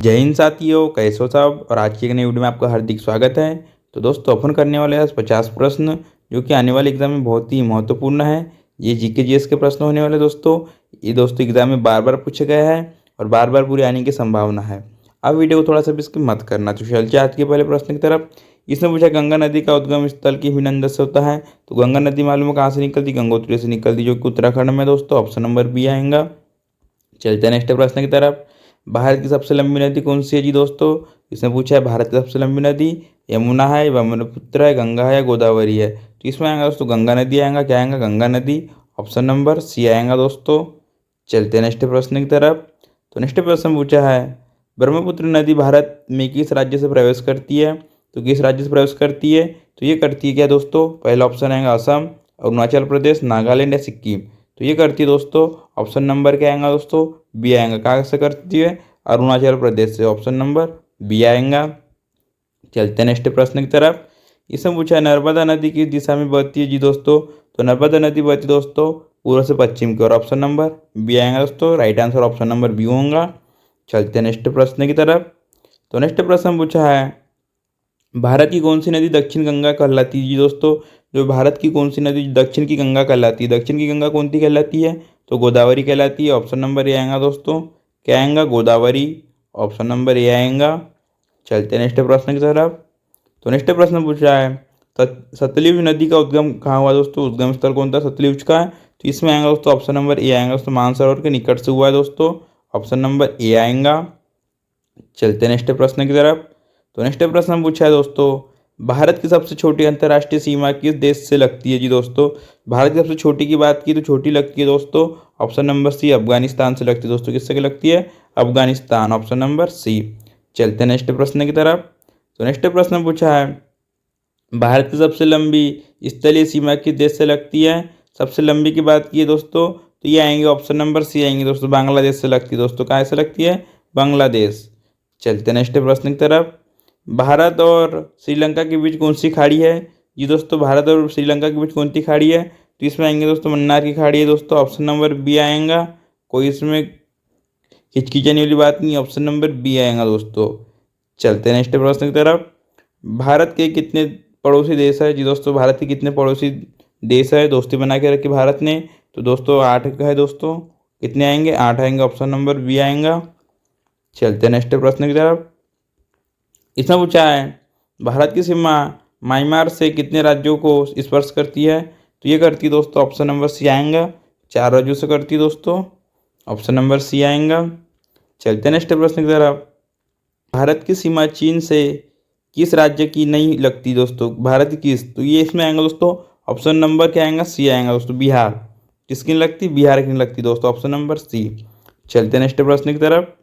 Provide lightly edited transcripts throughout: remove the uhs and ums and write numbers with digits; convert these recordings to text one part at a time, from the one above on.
जय हिंद साथियों, कैसे हो साहब। और आज की एक नई वीडियो में आपका हार्दिक स्वागत है। तो दोस्तों अपन करने वाले हैं आज 50 प्रश्न, जो कि आने वाले एग्जाम में बहुत ही महत्वपूर्ण है। ये जीके जीएस के प्रश्न होने वाले दोस्तों। ये दोस्तों एग्जाम में बार बार पूछे गए हैं और बार बार पूरे आने की संभावना है। अब वीडियो को थोड़ा सा भी स्किप मत करना। तो चलते आज के पहले प्रश्न की तरफ। इसने पूछा गंगा नदी का उद्गम स्थल की हिमनद से होता है। तो गंगा नदी मालूम है कहाँ से निकलती, गंगोत्री से निकलती, जो कि उत्तराखंड में दोस्तों। ऑप्शन नंबर बी आएगा। चलते हैं नेक्स्ट प्रश्न की तरफ। भारत की सबसे लंबी नदी कौन सी है जी दोस्तों। इसने पूछा है भारत की सबसे लंबी नदी यमुना है, ब्रह्मपुत्र है, गंगा है या गोदावरी है। तो इसमें आएगा दोस्तों गंगा नदी आएगा। क्या आएगा, गंगा नदी। ऑप्शन नंबर सी आएगा दोस्तों। चलते हैं नेक्स्ट प्रश्न की तरफ। तो नेक्स्ट प्रश्न पूछा है ब्रह्मपुत्र नदी भारत में किस राज्य से प्रवेश करती है। तो किस राज्य से प्रवेश करती है, तो ये करती है क्या दोस्तों। पहला ऑप्शन आएगा असम, अरुणाचल प्रदेश, नागालैंड या सिक्किम। तो ये करती है दोस्तों। ऑप्शन नंबर क्या आएगा दोस्तों, बी आएगा। कहाँ से करती है, अरुणाचल प्रदेश से। ऑप्शन नंबर बी आएगा। चलते हैं नेक्स्ट प्रश्न की तरफ। इसमें पूछा है नर्मदा नदी किस दिशा में बहती है जी दोस्तों। तो नर्मदा नदी बहती है दोस्तों पूर्व से पश्चिम की ओर। ऑप्शन नंबर बी आएगा दोस्तों। Right answer option number B होगा। चलते हैं नेक्स्ट प्रश्न की तरफ। तो नेक्स्ट प्रश्न पूछा है भारत की कौन सी नदी दक्षिण गंगा कहलाती है जी दोस्तों। जो भारत की कौन सी नदी दक्षिण की गंगा कहलाती है, दक्षिण की गंगा कौन सी कहलाती है, तो गोदावरी कहलाती है। ऑप्शन नंबर ए आएगा दोस्तों। क्या आएगा, गोदावरी। ऑप्शन नंबर ए आएगा। चलते हैं नेक्स्ट प्रश्न की तरफ। तो नेक्स्ट प्रश्न पूछा है सतलुज नदी का उद्गम कहाँ हुआ दोस्तों। उद्गम स्थल कौन था सतलुज का। तो इसमें आएगा दोस्तों ऑप्शन नंबर ए आएगा दोस्तों, मानसरोवर के निकट से हुआ है दोस्तों। ऑप्शन नंबर ए आएगा। चलते हैं नेक्स्ट प्रश्न की तरफ। तो नेक्स्ट प्रश्न पूछा है दोस्तों भारत की सबसे छोटी अंतर्राष्ट्रीय सीमा किस देश से लगती है जी दोस्तों। भारत की सबसे छोटी की बात की तो छोटी लगती है दोस्तों। ऑप्शन नंबर सी अफगानिस्तान से लगती है दोस्तों। किससे लगती है, अफगानिस्तान। Option number C. चलते हैं नेक्स्ट प्रश्न की तरफ। तो नेक्स्ट प्रश्न पूछा है भारत की सबसे लंबी स्थलीय सीमा किस देश से लगती है। सबसे लंबी की बात की है दोस्तों, तो ये आएंगे ऑप्शन नंबर सी आएंगे दोस्तों, बांग्लादेश से लगती है दोस्तों। कहाँ से लगती है, बांग्लादेश। चलते हैं नेक्स्ट प्रश्न की तरफ। भारत और श्रीलंका के बीच कौन सी खाड़ी है जी दोस्तों। भारत और श्रीलंका के बीच कौन सी खाड़ी है, तो इसमें आएंगे दोस्तों मन्नार की खाड़ी है दोस्तों। ऑप्शन नंबर बी आएगा। कोई इसमें हिचकिचाने वाली बात नहीं, ऑप्शन नंबर बी आएगा दोस्तों। चलते हैं नेक्स्ट प्रश्न की तरफ। भारत के कितने पड़ोसी देश है जी दोस्तों। भारत के कितने पड़ोसी देश है दोस्ती बना के रखी भारत ने, तो दोस्तों 8 का है दोस्तों। कितने आएंगे, 8 आएंगे। ऑप्शन नंबर बी आएगा। चलते हैं नेक्स्ट प्रश्न की तरफ। इसमें पूछा है भारत की सीमा म्यांमार से कितने राज्यों को स्पर्श करती है, तो ये करती है दोस्तों। ऑप्शन नंबर सी आएगा, 4 राज्यों से करती है दोस्तों। ऑप्शन नंबर सी आएगा। चलते हैं नेक्स्ट प्रश्न की तरफ। भारत की सीमा चीन से किस राज्य की नहीं लगती दोस्तों। भारत की किस, तो ये इसमें आएगा दोस्तों। ऑप्शन नंबर क्या आएगा, सी आएगा दोस्तों, बिहार। किसकी नहीं लगती, बिहार की नहीं लगती दोस्तों। Option number C. चलते हैं नेक्स्ट प्रश्न की तरफ।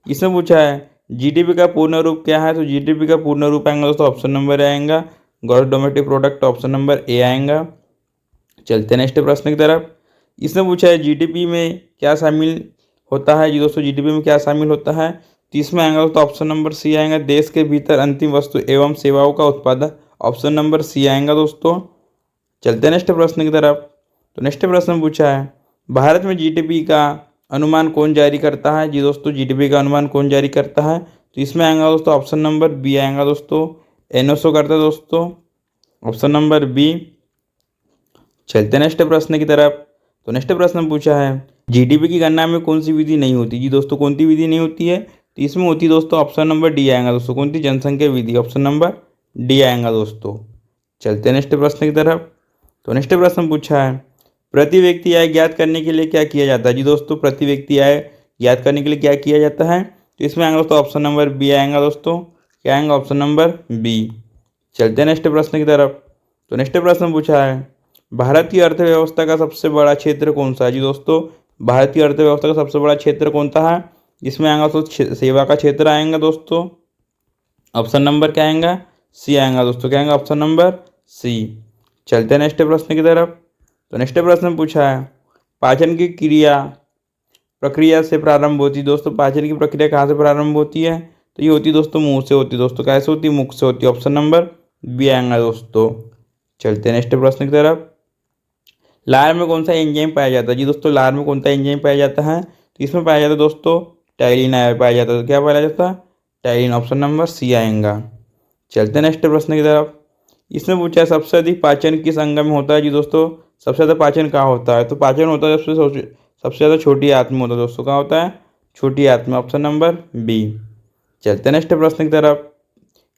इसमें पूछा है जीडीपी का पूर्ण रूप क्या है, तो जीडीपी का पूर्ण रूप आएगा दोस्तों। ऑप्शन नंबर आएगा gross domestic product. Option number A आएगा। चलते हैं नेक्स्ट प्रश्न की तरफ। इसमें पूछा है जीडीपी में क्या शामिल होता है जी दोस्तों। जीडीपी में क्या शामिल होता है, तो इसमें आएगा दोस्तों ऑप्शन नंबर सी आएगा, देश के भीतर अंतिम वस्तु एवं सेवाओं का उत्पादन। ऑप्शन नंबर सी आएगा दोस्तों। चलते हैं नेक्स्ट प्रश्न की तरफ। तो नेक्स्ट प्रश्न पूछा है भारत में जीडीपी का अनुमान कौन जारी करता है जी दोस्तों। जीडीपी का अनुमान कौन जारी करता है, तो इसमें आएगा दोस्तों ऑप्शन नंबर बी आएगा दोस्तों, एनओएसओ करता है दोस्तों। Option number B. चलते हैं नेक्स्ट प्रश्न की तरफ। तो नेक्स्ट प्रश्न पूछा है जीडीपी की गणना में कौन सी विधि नहीं होती जी दोस्तों। कौन सी विधि नहीं होती है, तो इसमें होती है दोस्तों ऑप्शन नंबर डी आएगा दोस्तों। कौन सी, जनसंख्या विधि। ऑप्शन नंबर डी आएगा दोस्तों। चलते हैं नेक्स्ट प्रश्न की तरफ। तो नेक्स्ट प्रश्न पूछा है प्रति व्यक्ति आय ज्ञात करने के लिए क्या किया जाता है जी दोस्तों। प्रति व्यक्ति आय ज्ञात करने के लिए क्या किया जाता है, तो इसमें आएगा दोस्तों ऑप्शन नंबर बी आएगा दोस्तों। क्या आएगा, ऑप्शन नंबर बी। चलते हैं नेक्स्ट प्रश्न की तरफ। तो नेक्स्ट प्रश्न पूछा है भारत की अर्थव्यवस्था का सबसे बड़ा क्षेत्र कौन सा है जी दोस्तों। भारत की अर्थव्यवस्था का सबसे बड़ा क्षेत्र कौन सा है, इसमें आएगा तो सेवा का क्षेत्र आएगा दोस्तों। ऑप्शन नंबर क्या आएगा, सी आएगा दोस्तों। क्या आएगा, ऑप्शन नंबर सी। चलते हैं नेक्स्ट प्रश्न की तरफ। तो नेक्स्ट प्रश्न पूछा है पाचन की प्रक्रिया से प्रारंभ होती है दोस्तों। पाचन की प्रक्रिया कहाँ से प्रारंभ होती है, तो ये होती है दोस्तों मुंह से होती है दोस्तों। कैसे होती है, मुख से होती है। ऑप्शन नंबर बी आएगा दोस्तों। चलते हैं नेक्स्ट प्रश्न की तरफ। लार में कौन सा एंजाइम पाया जाता है जी दोस्तों। लार में कौन सा एंजाइम पाया जाता है, तो इसमें पाया जाता है दोस्तों टाइलिन पाया जाता है। तो क्या पाया जाता है, टायरिन, ऑप्शन नंबर सी आएगा। चलते नेक्स्ट प्रश्न की तरफ। इसमें पूछा है सबसे अधिक पाचन किस अंग में होता है जी दोस्तों। सबसे ज़्यादा पाचन कहाँ होता है, तो पाचन होता है सबसे ज़्यादा छोटी आंत में होता है दोस्तों। कहाँ होता है, छोटी आंत में, ऑप्शन नंबर बी। चलते नेक्स्ट प्रश्न की तरफ।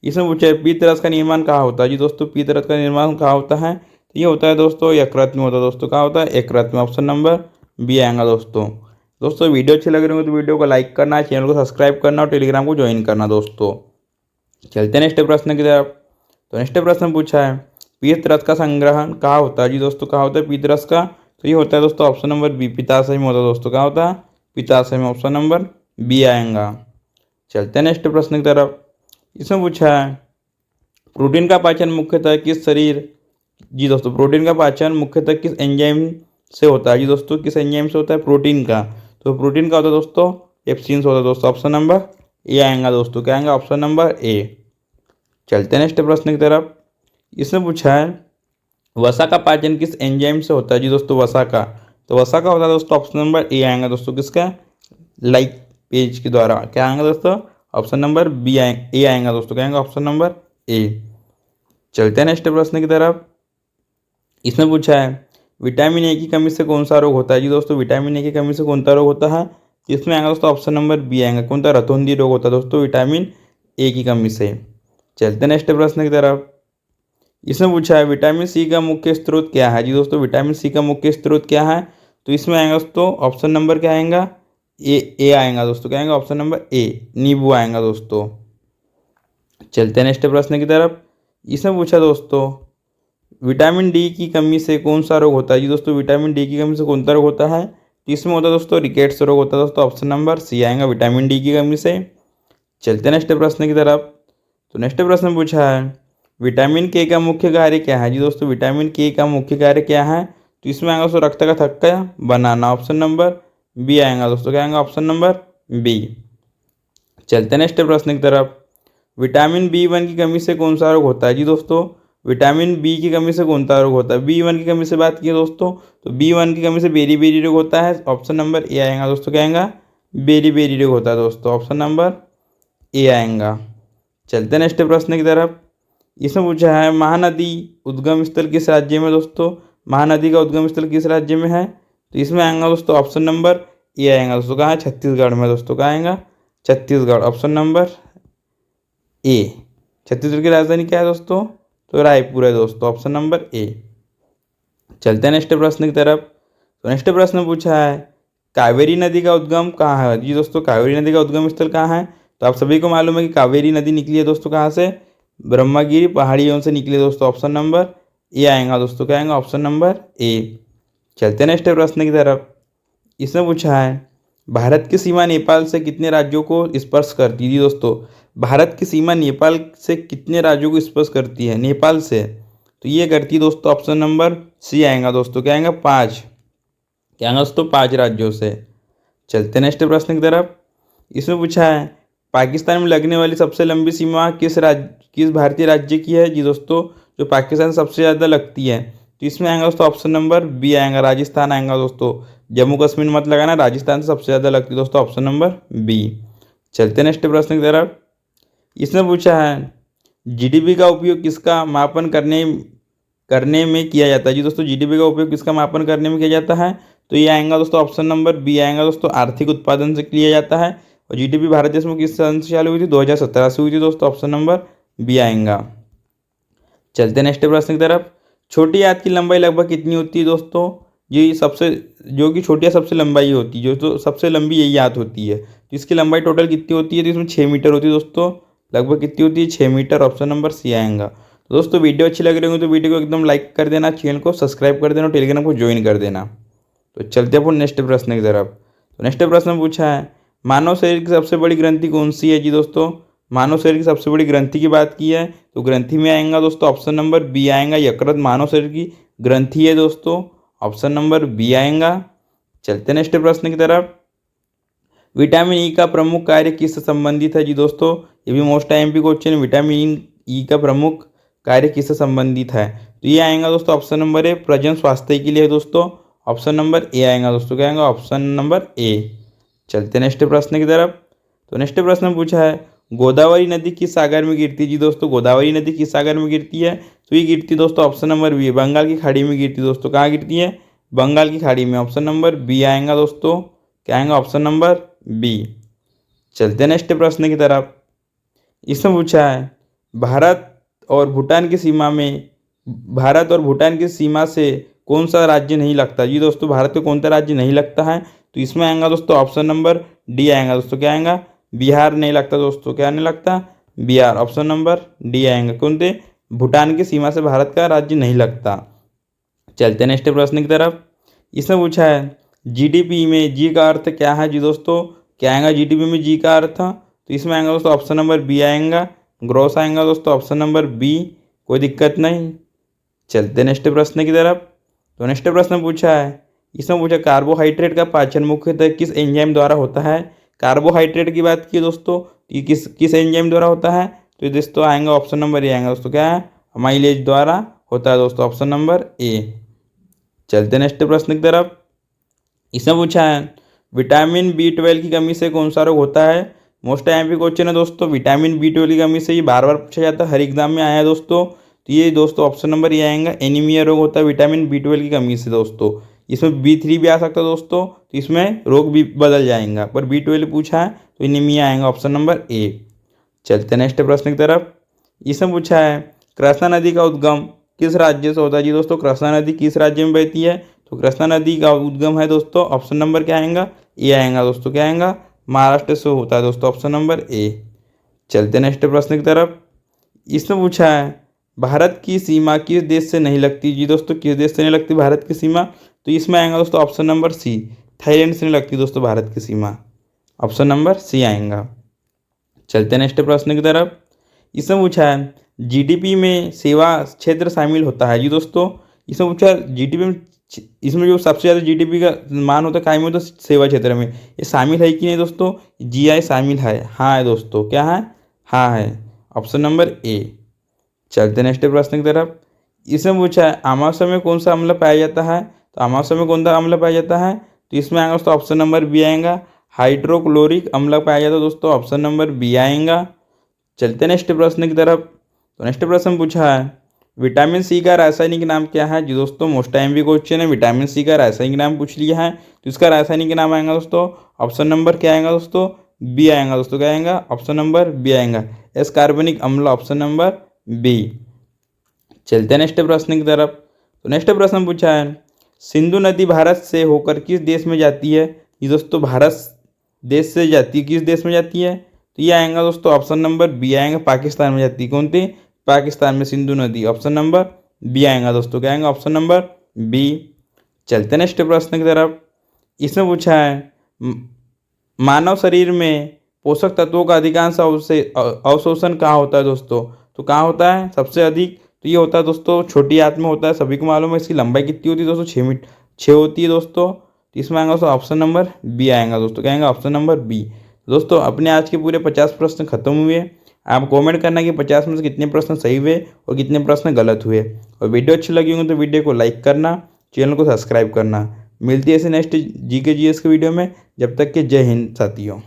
इसमें पूछा है पीतरस का निर्माण कहाँ होता है जी दोस्तों। पीतरस का निर्माण कहाँ होता है, तो ये होता है दोस्तों यकृत में होता है दोस्तों। कहाँ होता है, यकृत में, ऑप्शन नंबर बी आएगा दोस्तों। दोस्तों वीडियो अच्छी लग रही होगी तो वीडियो को लाइक करना, चैनल को सब्सक्राइब करना और टेलीग्राम को ज्वाइन करना दोस्तों। चलते नेक्स्ट प्रश्न की तरफ। तो नेक्स्ट प्रश्न पूछा है पीतरस का संग्रहण कहाँ होता है जी दोस्तों। कहाँ होता है पीतरस का, तो ये होता है दोस्तों ऑप्शन नंबर बी, पित्ताशय में होता है दोस्तों। कहाँ होता है, पित्ताशय में, ऑप्शन नंबर बी आएगा। चलते हैं नेक्स्ट प्रश्न की तरफ। इसमें पूछा है प्रोटीन का पाचन मुख्यतः किस शरीर जी दोस्तों। प्रोटीन का पाचन मुख्यतः किस एंजाइम से होता है जी दोस्तों। किस एंजाइम से होता है प्रोटीन का, तो प्रोटीन का होता है दोस्तों एप्सिन से होता है दोस्तों। ऑप्शन नंबर ए आएगा दोस्तों। क्या आएगा, ऑप्शन नंबर ए। चलते हैं नेक्स्ट प्रश्न की तरफ। इसमें पूछा है वसा का पाचन किस एंजाइम से होता है जी दोस्तों। वसा का, तो वसा का होता है दोस्तों ऑप्शन नंबर ए आएगा दोस्तों। किसका, लाइक पेज के द्वारा। क्या आएगा दोस्तों, ऑप्शन नंबर बी ए आएगा दोस्तों। क्या आएगा, ऑप्शन नंबर ए। चलते हैं नेक्स्ट प्रश्न की तरफ। इसमें पूछा है विटामिन ए की कमी से कौन सा रोग होता है जी दोस्तों। विटामिन ए की कमी से कौन सा रोग होता है, इसमें आएगा दोस्तों ऑप्शन नंबर बी आएगा। कौन सा, रतौंधी रोग होता है दोस्तों विटामिन ए की कमी से। चलते हैं नेक्स्ट प्रश्न की तरफ। इसमें पूछा है विटामिन सी का मुख्य स्रोत क्या है जी दोस्तों। विटामिन सी का मुख्य स्रोत क्या है, तो इसमें आएगा दोस्तों ऑप्शन नंबर क्या आएगा, ए आएगा दोस्तों। क्या आएगा, ऑप्शन नंबर ए, नींबू आएगा दोस्तों। चलते हैं नेक्स्ट प्रश्न की तरफ। इसमें पूछा दोस्तों विटामिन डी की कमी से कौन सा रोग होता है जी दोस्तों। विटामिन डी की कमी से कौन सा रोग होता है, तो इसमें होता है दोस्तों रिकेट्स रोग होता है दोस्तों। ऑप्शन नंबर सी आएगा, विटामिन डी की कमी से। चलते हैं नेक्स्ट प्रश्न की तरफ। तो नेक्स्ट प्रश्न पूछा है विटामिन के का मुख्य कार्य क्या है जी दोस्तों। विटामिन के का मुख्य कार्य क्या है, तो इसमें आएगा दोस्तों रक्त का थक्का बनाना। ऑप्शन नंबर बी आएगा दोस्तों। क्या आएगा, ऑप्शन नंबर बी। चलते हैं नेक्स्ट प्रश्न की तरफ। विटामिन बी1 की कमी से कौन सा रोग होता है जी दोस्तों। विटामिन बी की कमी से कौन सा रोग होता है, बी1 की कमी से बात की दोस्तों, तो बी1 की कमी से बेरी बेरी रोग होता है। ऑप्शन नंबर ए आएगा दोस्तों। क्या आएगा, बेरी बेरी रोग होता है दोस्तों। ऑप्शन नंबर ए आएगा। चलते हैं नेक्स्ट प्रश्न की तरफ। इसमें पूछा है महानदी उद्गम स्थल किस राज्य में दोस्तों। महानदी का उद्गम स्थल किस राज्य में है, तो इसमें आएगा दोस्तों ऑप्शन नंबर ए आएगा दोस्तों। कहाँ है, छत्तीसगढ़ में दोस्तों। कहाँ आएगा, Chhattisgarh, option number A. Chhattisgarh की राजधानी क्या है दोस्तों, तो रायपुर है दोस्तों। Option number A. चलते हैं नेक्स्ट प्रश्न की तरफ। तो नेक्स्ट प्रश्न पूछा है कावेरी नदी का उद्गम कहाँ है जी दोस्तों। कावेरी नदी का उद्गम स्थल कहाँ है, तो आप सभी को मालूम है कि कावेरी नदी निकली है दोस्तों कहाँ से, ब्रह्मगिरी पहाड़ियों से निकली दोस्तों। ऑप्शन नंबर ए आएगा दोस्तों। क्या आएगा, ऑप्शन नंबर ए। चलते हैं नेक्स्ट प्रश्न की तरफ। इसमें पूछा है भारत की सीमा नेपाल से कितने राज्यों को स्पर्श करती है जी दोस्तों। भारत की सीमा नेपाल से कितने राज्यों को स्पर्श करती है, नेपाल से, तो ये करती है दोस्तों ऑप्शन नंबर सी आएगा दोस्तों। क्या आएगा, 5। क्या आएगा दोस्तों, 5 राज्यों से। चलते नेक्स्ट प्रश्न की तरफ। इसमें पूछा है पाकिस्तान में लगने वाली सबसे लंबी सीमा किस भारतीय राज्य की है जी दोस्तों। जो पाकिस्तान सबसे ज़्यादा लगती है, तो इसमें आएगा दोस्तों ऑप्शन नंबर बी आएगा, राजस्थान आएगा दोस्तों। जम्मू कश्मीर मत लगाना, राजस्थान से सबसे ज़्यादा लगती है दोस्तों, ऑप्शन नंबर बी। चलते नेक्स्ट प्रश्न की तरफ। इसमें पूछा है जीडीपी का उपयोग किसका मापन करने में किया जाता है जी दोस्तों। जीडीपी का उपयोग किसका मापन करने में किया जाता है, तो ये आएगा दोस्तों ऑप्शन नंबर बी आएगा दोस्तों, आर्थिक उत्पादन से किया जाता है। और जीडीपी भारत देश में किस सन से चालू हुई थी, 2017 से हुई थी दोस्तों। ऑप्शन नंबर बी आएगा। चलते नेक्स्ट प्रश्न की तरफ। छोटी आंत की लंबाई लगभग कितनी होती है दोस्तों। जो कि छोटी सबसे लंबाई होती है, जो तो सबसे लंबी यही आंत होती है, तो इसकी लंबाई टोटल कितनी होती है, तो इसमें 6 मीटर होती है दोस्तों। लगभग कितनी होती है, 6 मीटर। ऑप्शन नंबर सी आएगा। तो दोस्तों वीडियो अच्छी लग रही होगी तो वीडियो को एकदम लाइक कर देना, चैनल को सब्सक्राइब कर देना, टेलीग्राम को ज्वाइन कर देना। तो चलते अपन नेक्स्ट प्रश्न की तरफ। तो नेक्स्ट प्रश्न पूछा है मानव शरीर की सबसे बड़ी ग्रंथि कौन सी है जी दोस्तों। मानव शरीर की सबसे बड़ी ग्रंथि की बात की है, तो ग्रंथि में आएगा दोस्तों ऑप्शन नंबर बी आएगा, यकृत मानव शरीर की ग्रंथि है दोस्तों। ऑप्शन नंबर बी आएगा। चलते नेक्स्ट प्रश्न की तरफ। विटामिन ई का प्रमुख कार्य किससे संबंधित है जी दोस्तों। ये भी most IMP question. Vitamin E का प्रमुख कार्य किससे संबंधित है, तो ये आएगा दोस्तों ऑप्शन नंबर ए, प्रजनन स्वास्थ्य के लिए दोस्तों। ऑप्शन नंबर ए आएगा दोस्तों। क्या आएगा, ऑप्शन नंबर ए। चलते नेक्स्ट प्रश्न की तरफ। तो नेक्स्ट प्रश्न पूछा है गोदावरी नदी किस सागर में गिरती है जी दोस्तों? गोदावरी नदी किस सागर में गिरती है? तो ये गिरती है दोस्तों ऑप्शन नंबर बी, बंगाल की खाड़ी में गिरती है दोस्तों। कहाँ गिरती है? बंगाल की खाड़ी में। ऑप्शन नंबर बी आएगा दोस्तों। क्या आएगा? Option number B. चलते हैं नेक्स्ट प्रश्न की तरफ। इसमें पूछा है भारत और भूटान की सीमा में, भारत और भूटान की सीमा से कौन सा राज्य नहीं लगता जी दोस्तों? भारत को कौन सा राज्य नहीं लगता है? तो इसमें आएगा दोस्तों ऑप्शन नंबर डी आएगा दोस्तों। क्या आएगा? बिहार नहीं लगता दोस्तों। क्या नहीं लगता? बिहार। ऑप्शन नंबर डी आएगा। कौन थे? भूटान की सीमा से भारत का राज्य नहीं लगता। चलते नेक्स्ट प्रश्न की तरफ। इसमें पूछा है जीडीपी में जी का अर्थ क्या है जी दोस्तों? क्या आएगा जीडीपी में जी का अर्थ? तो इसमें आएगा दोस्तों ऑप्शन नंबर बी आएगा, ग्रॉस आएगा दोस्तों। ऑप्शन नंबर बी, कोई दिक्कत नहीं। चलते नेक्स्ट प्रश्न की तरफ। तो नेक्स्ट प्रश्न पूछा है, इसमें पूछा कार्बोहाइड्रेट का पाचन मुख्यतः किस एंजाइम द्वारा होता है? कार्बोहाइड्रेट की बात की दोस्तों, ये किस किस एंजाइम द्वारा होता है? तो ये दोस्तों आएगा ऑप्शन नंबर ए आएगा दोस्तों। क्या है? अमाइलेज द्वारा होता है दोस्तों। Option number A. चलते नेक्स्ट प्रश्न की तरफ। इसमें पूछा है विटामिन बी 12 की कमी से कौन सा रोग होता है? मोस्ट एमपी क्वेश्चन है दोस्तों। विटामिन बी 12 की कमी से ये बार बार पूछा जाता है, हर एग्जाम में आया है दोस्तों। तो ये दोस्तों ऑप्शन नंबर ये आएगा, एनीमिया रोग होता है विटामिन बी 12 की कमी से दोस्तों। इसमें बी 3 भी आ सकता है दोस्तों, तो इसमें रोग भी बदल जाएगा, पर बी 12 पूछा है तो एनीमिया आएगा। Option number A. चलते नेक्स्ट प्रश्न की तरफ। इसमें पूछा है कृष्णा नदी का उद्गम किस राज्य से होता है जी दोस्तों? कृष्णा नदी किस राज्य में बहती है? तो कृष्णा नदी का उद्गम है दोस्तों, ऑप्शन नंबर क्या आएगा? ए आएगा दोस्तों। क्या आएगा? महाराष्ट्र से होता है दोस्तों। Option number A. चलते नेक्स्ट प्रश्न की तरफ। इसमें पूछा है भारत की सीमा किस देश से नहीं लगती जी दोस्तों? किस देश से नहीं लगती भारत की सीमा? तो इसमें आएगा दोस्तों ऑप्शन नंबर सी, थाईलैंड से नहीं लगती दोस्तों भारत की सीमा। ऑप्शन नंबर सी आएगा। चलते नेक्स्ट प्रश्न की तरफ। इसमें पूछा है जीडीपी में सेवा क्षेत्र शामिल होता है जी दोस्तों। इसमें पूछा है जीडीपी में, इसमें जो सबसे ज़्यादा जीडीपी का मान होता है काय में होता है? सेवा क्षेत्र में। ये शामिल है कि नहीं दोस्तों? जीआई शामिल है, हाँ है दोस्तों। क्या है? हाँ है। Option number A. चलते नेक्स्ट प्रश्न की तरफ। इसमें पूछा है आमाशय में कौन सा अम्ल पाया जाता है? तो आमाशय में कौन सा अम्ल पाया जाता है? तो इसमें आएगा दोस्तों ऑप्शन नंबर बी आएगा, हाइड्रोक्लोरिक अम्ल पाया जाता है दोस्तों। ऑप्शन नंबर बी आएगा। चलते नेक्स्ट प्रश्न की तरफ। तो नेक्स्ट प्रश्न पूछा है विटामिन सी का रासायनिक नाम क्या है जी दोस्तों? मोस्ट टाइम भी क्वेश्चन है, विटामिन सी का रासायनिक नाम पूछ लिया है, तो इसका रासायनिक नाम आएगा दोस्तों। ऑप्शन नंबर क्या आएगा दोस्तों? बी आएगा दोस्तों। क्या आएगा? ऑप्शन नंबर बी आएगा, एस कार्बनिक अम्ल। Option number B. चलते नेक्स्ट प्रश्न की तरफ। तो नेक्स्ट प्रश्न पूछा है सिंधु नदी भारत से होकर किस देश में जाती है? ये दोस्तों भारत देश से जाती है, किस देश में जाती है? तो ये आएगा दोस्तों ऑप्शन नंबर बी आएगा, पाकिस्तान में जाती है। कौन थी? पाकिस्तान में सिंधु नदी। ऑप्शन नंबर बी आएगा दोस्तों। क्या आएगा? Option number B. चलते नेक्स्ट प्रश्न की तरफ। इसमें पूछा है मानव शरीर में पोषक तत्वों का अधिकांश अवशोषण कहाँ होता है दोस्तों? तो कहाँ होता है सबसे अधिक? तो ये होता है दोस्तों छोटी आंत में होता है, सभी को मालूम है। इसकी लंबाई कितनी होती है दोस्तों? 6 होती है दोस्तों। तो इसमें आएगा दोस्तों ऑप्शन नंबर बी आएगा दोस्तों। क्या आएगा? Option number B. दोस्तों अपने आज के पूरे 50 प्रश्न खत्म हुए। आप कमेंट करना कि 50 में से कितने प्रश्न सही हुए और कितने प्रश्न गलत हुए। और वीडियो अच्छी लगी होगी तो वीडियो को लाइक करना, चैनल को सब्सक्राइब करना। मिलती है ऐसे नेक्स्ट जीके जीएस के वीडियो में। जब तक के जय हिंद साथियों।